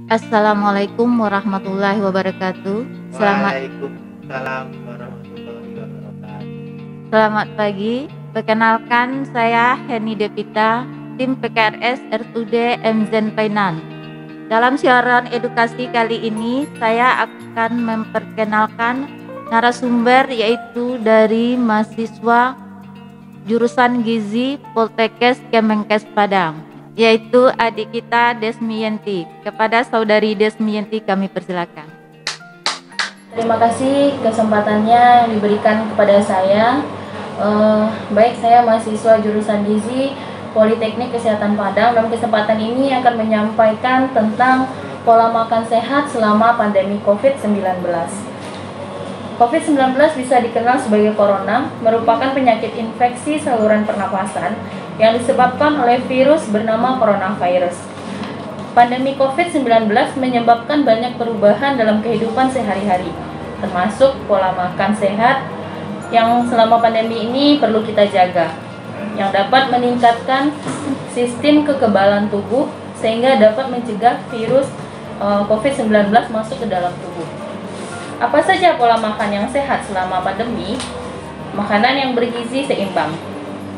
Assalamualaikum warahmatullahi wabarakatuh. Waalaikumsalam warahmatullahi wabarakatuh. Selamat pagi. Perkenalkan, saya Heni Devita, tim PKRS RUD MZen Painan. Dalam siaran edukasi kali ini, saya akan memperkenalkan narasumber, yaitu dari mahasiswa jurusan Gizi Poltekkes Kemenkes Padang, yaitu adik kita Desmiyanti. Kepada saudari Desmiyanti kami persilakan. Terima kasih kesempatannya yang diberikan kepada saya. Baik, saya mahasiswa jurusan Gizi Politeknik Kesehatan Padang. Dalam kesempatan ini akan menyampaikan tentang pola makan sehat selama pandemi COVID-19. COVID-19 bisa dikenal sebagai corona, merupakan penyakit infeksi saluran pernapasan yang disebabkan oleh virus bernama coronavirus. Pandemi COVID-19 menyebabkan banyak perubahan dalam kehidupan sehari-hari, termasuk pola makan sehat yang selama pandemi ini perlu kita jaga, yang dapat meningkatkan sistem kekebalan tubuh sehingga dapat mencegah virus COVID-19 masuk ke dalam tubuh. Apa saja pola makan yang sehat selama pandemi? Makanan yang bergizi seimbang.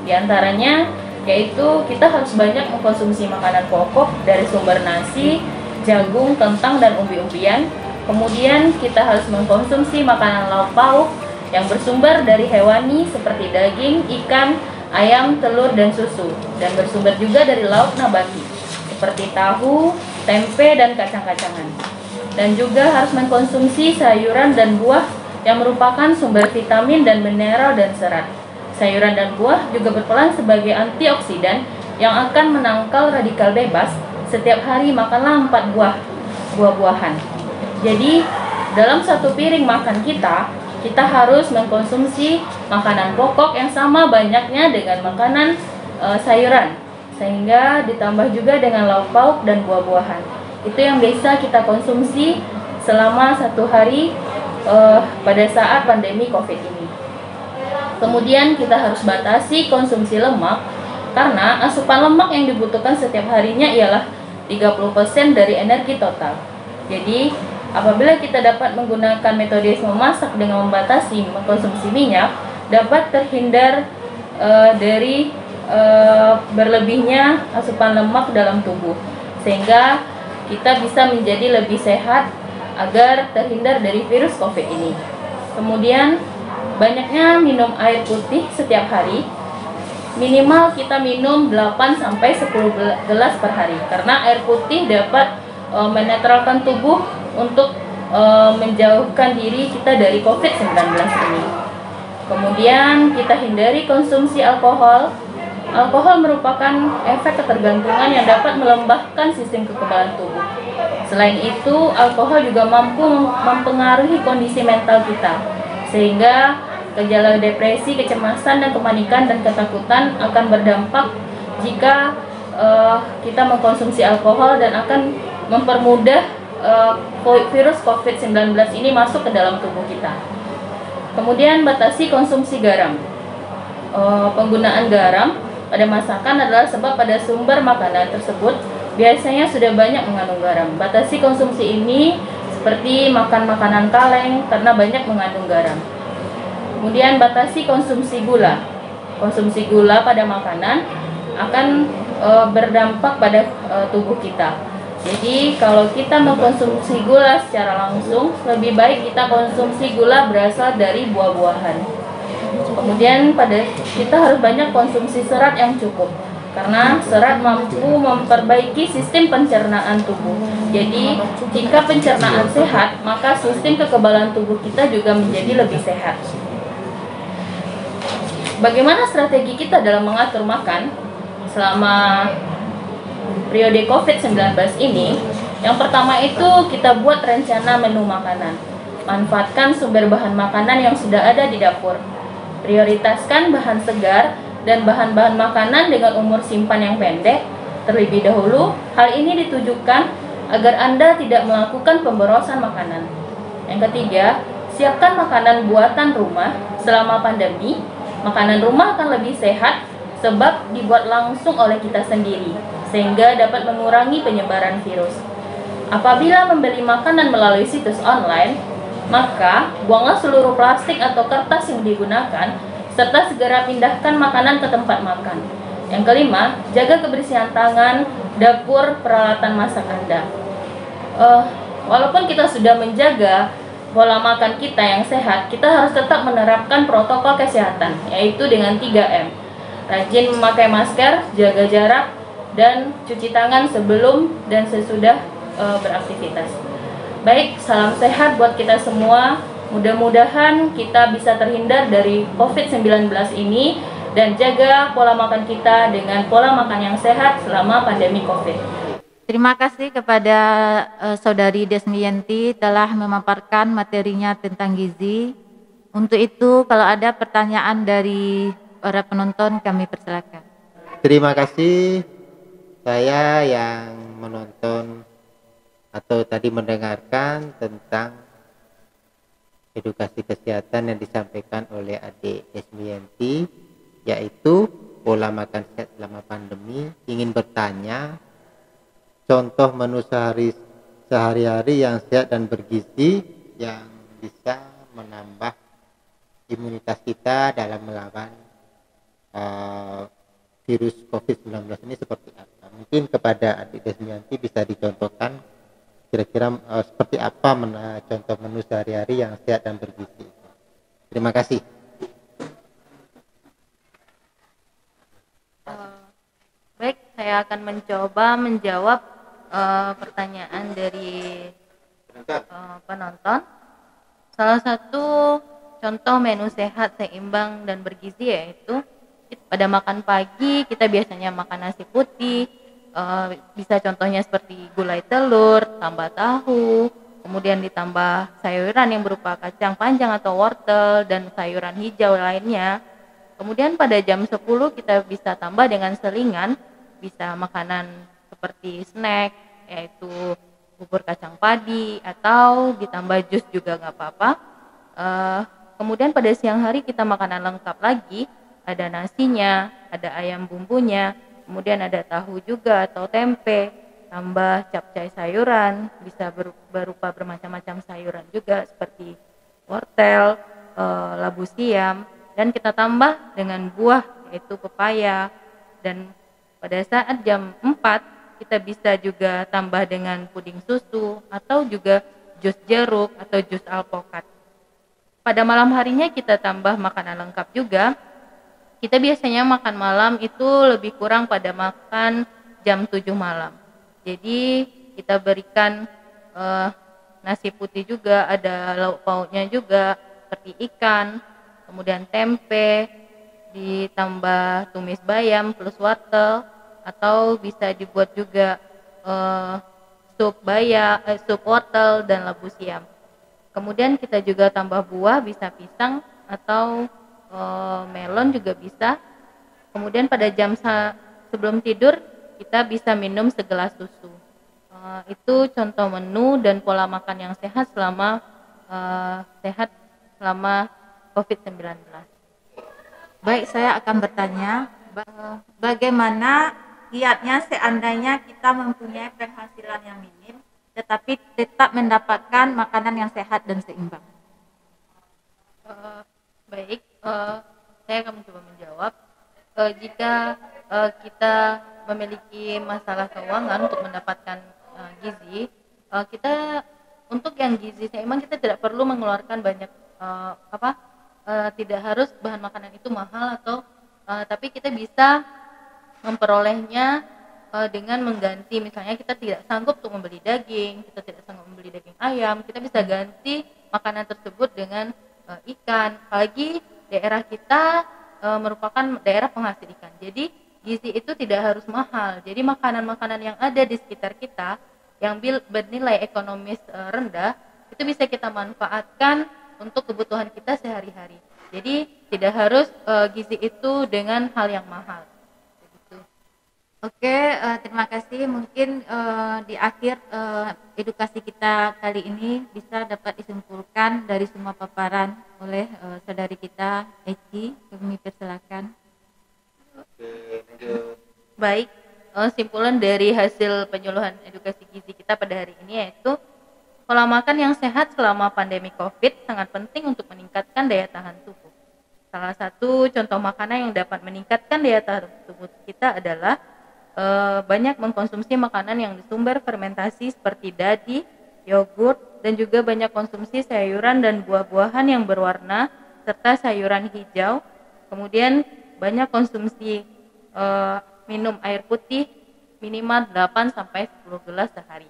Di antaranya yaitu kita harus banyak mengkonsumsi makanan pokok dari sumber nasi, jagung, kentang, dan umbi-umbian. Kemudian kita harus mengkonsumsi makanan lauk pauk yang bersumber dari hewani seperti daging, ikan, ayam, telur, dan susu, dan bersumber juga dari lauk nabati seperti tahu, tempe, dan kacang-kacangan. Dan juga harus mengkonsumsi sayuran dan buah yang merupakan sumber vitamin dan mineral dan serat. Sayuran dan buah juga berperan sebagai antioksidan yang akan menangkal radikal bebas. Setiap hari makanlah 4 buah-buahan. Jadi, dalam satu piring makan kita harus mengkonsumsi makanan pokok yang sama banyaknya dengan makanan sayuran, sehingga ditambah juga dengan lauk pauk dan buah-buahan. Itu yang bisa kita konsumsi selama 1 hari pada saat pandemi COVID ini. Kemudian kita harus batasi konsumsi lemak, karena asupan lemak yang dibutuhkan setiap harinya ialah 30% dari energi total. Jadi, apabila kita dapat menggunakan metode memasak dengan membatasi mengkonsumsi minyak, dapat terhindar dari berlebihnya asupan lemak dalam tubuh, sehingga kita bisa menjadi lebih sehat agar terhindar dari virus COVID ini. Kemudian, banyaknya minum air putih setiap hari. Minimal kita minum 8-10 gelas per hari, karena air putih dapat menetralkan tubuh untuk menjauhkan diri kita dari COVID-19 ini. Kemudian kita hindari konsumsi alkohol. Alkohol merupakan efek ketergantungan yang dapat melembahkan sistem kekebalan tubuh. Selain itu, alkohol juga mampu mempengaruhi kondisi mental kita, sehingga gejala depresi, kecemasan, dan kepanikan dan ketakutan akan berdampak jika kita mengkonsumsi alkohol, dan akan mempermudah virus COVID-19 ini masuk ke dalam tubuh kita. Kemudian batasi konsumsi garam. Penggunaan garam pada masakan adalah sebab pada sumber makanan tersebut biasanya sudah banyak mengandung garam. Batasi konsumsi ini seperti makan makanan kaleng karena banyak mengandung garam. Kemudian batasi konsumsi gula. Konsumsi gula pada makanan akan berdampak pada tubuh kita. Jadi kalau kita mengkonsumsi gula secara langsung, lebih baik kita konsumsi gula berasal dari buah-buahan. Kemudian kita harus banyak konsumsi serat yang cukup, karena serat mampu memperbaiki sistem pencernaan tubuh. Jadi jika pencernaan sehat, maka sistem kekebalan tubuh kita juga menjadi lebih sehat. Bagaimana strategi kita dalam mengatur makan selama periode COVID-19 ini? Yang pertama itu kita buat rencana menu makanan. Manfaatkan sumber bahan makanan yang sudah ada di dapur. Prioritaskan bahan segar dan bahan-bahan makanan dengan umur simpan yang pendek terlebih dahulu. Hal ini ditujukan agar Anda tidak melakukan pemborosan makanan. Yang ketiga, siapkan makanan buatan rumah selama pandemi. Makanan rumah akan lebih sehat sebab dibuat langsung oleh kita sendiri, sehingga dapat mengurangi penyebaran virus. Apabila membeli makanan melalui situs online, maka buanglah seluruh plastik atau kertas yang digunakan, serta segera pindahkan makanan ke tempat makan. Yang kelima, jaga kebersihan tangan, dapur, peralatan masak Anda. Walaupun kita sudah menjaga pola makan kita yang sehat, kita harus tetap menerapkan protokol kesehatan, yaitu dengan 3M. Rajin memakai masker, jaga jarak, dan cuci tangan sebelum dan sesudah beraktivitas. Baik, salam sehat buat kita semua. Mudah-mudahan kita bisa terhindar dari COVID-19 ini dan jaga pola makan kita dengan pola makan yang sehat selama pandemi COVID. Terima kasih kepada Saudari Desmiyanti telah memaparkan materinya tentang gizi. Untuk itu, kalau ada pertanyaan dari para penonton, kami persilakan. Terima kasih. Saya yang menonton atau tadi mendengarkan tentang edukasi kesehatan yang disampaikan oleh adik Desmiyanti, yaitu pola makan sehat selama pandemi. Ingin bertanya, contoh menu sehari-hari yang sehat dan bergizi yang bisa menambah imunitas kita dalam melawan virus COVID-19 ini seperti apa? Mungkin kepada adik Desmiyanti bisa dicontohkan kira-kira seperti apa contoh menu sehari-hari yang sehat dan bergizi. Terima kasih. Baik, saya akan mencoba menjawab pertanyaan dari penonton. Salah satu contoh menu sehat, seimbang, dan bergizi yaitu pada makan pagi kita biasanya makan nasi putih, bisa contohnya seperti gulai telur, tambah tahu, kemudian ditambah sayuran yang berupa kacang panjang atau wortel dan sayuran hijau lainnya. Kemudian pada jam 10 kita bisa tambah dengan selingan, bisa makanan seperti snack, yaitu bubur kacang padi, atau ditambah jus juga nggak apa-apa. Kemudian pada siang hari kita makanan lengkap lagi, ada nasinya, ada ayam bumbunya, kemudian ada tahu juga atau tempe, tambah capcay sayuran, bisa berupa bermacam-macam sayuran juga seperti wortel, labu siam, dan kita tambah dengan buah yaitu pepaya. Dan pada saat jam 4 kita bisa juga tambah dengan puding susu atau juga jus jeruk atau jus alpukat. Pada malam harinya kita tambah makanan lengkap juga. Kita biasanya makan malam itu lebih kurang pada makan jam 7 malam. Jadi kita berikan nasi putih juga, ada lauk pauknya juga seperti ikan, kemudian tempe, ditambah tumis bayam plus wortel, atau bisa dibuat juga sup wortel dan labu siam. Kemudian kita juga tambah buah, bisa pisang atau melon juga bisa. Kemudian pada jam sebelum tidur kita bisa minum segelas susu. Itu contoh menu dan pola makan yang sehat selama COVID-19. Baik, saya akan bertanya, bagaimana kiatnya seandainya kita mempunyai penghasilan yang minim, tetapi tetap mendapatkan makanan yang sehat dan seimbang? Baik, saya akan mencoba menjawab. Jika kita memiliki masalah keuangan untuk mendapatkan gizi, kita untuk yang gizi seimbang kita tidak perlu mengeluarkan banyak tidak harus bahan makanan itu mahal atau tapi kita bisa memperolehnya dengan mengganti, misalnya kita tidak sanggup untuk membeli daging, kita tidak sanggup membeli daging ayam, kita bisa ganti makanan tersebut dengan ikan. Apalagi daerah kita merupakan daerah penghasil ikan, jadi gizi itu tidak harus mahal. Jadi makanan-makanan yang ada di sekitar kita yang bernilai ekonomis rendah itu bisa kita manfaatkan untuk kebutuhan kita sehari-hari. Jadi tidak harus gizi itu dengan hal yang mahal. Begitu. Oke, terima kasih. Mungkin di akhir edukasi kita kali ini bisa dapat disimpulkan dari semua paparan oleh saudari kita Eci. Kami persilakan. Oke, lanjut. Baik, simpulan dari hasil penyuluhan edukasi gizi kita pada hari ini, yaitu pola makan yang sehat selama pandemi COVID sangat penting untuk meningkatkan daya tahan tubuh. Salah satu contoh makanan yang dapat meningkatkan daya tahan tubuh kita adalah banyak mengkonsumsi makanan yang bersumber fermentasi seperti dadi, yogurt, dan juga banyak konsumsi sayuran dan buah-buahan yang berwarna serta sayuran hijau. Kemudian banyak konsumsi minum air putih minimal 8 sampai 10 gelas sehari.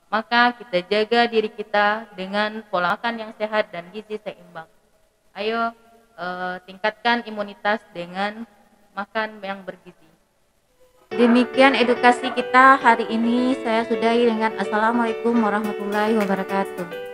Maka kita jaga diri kita dengan pola makan yang sehat dan gizi seimbang. Ayo tingkatkan imunitas dengan makan yang bergizi. Demikian edukasi kita hari ini. Saya sudahi dengan Assalamualaikum warahmatullahi wabarakatuh.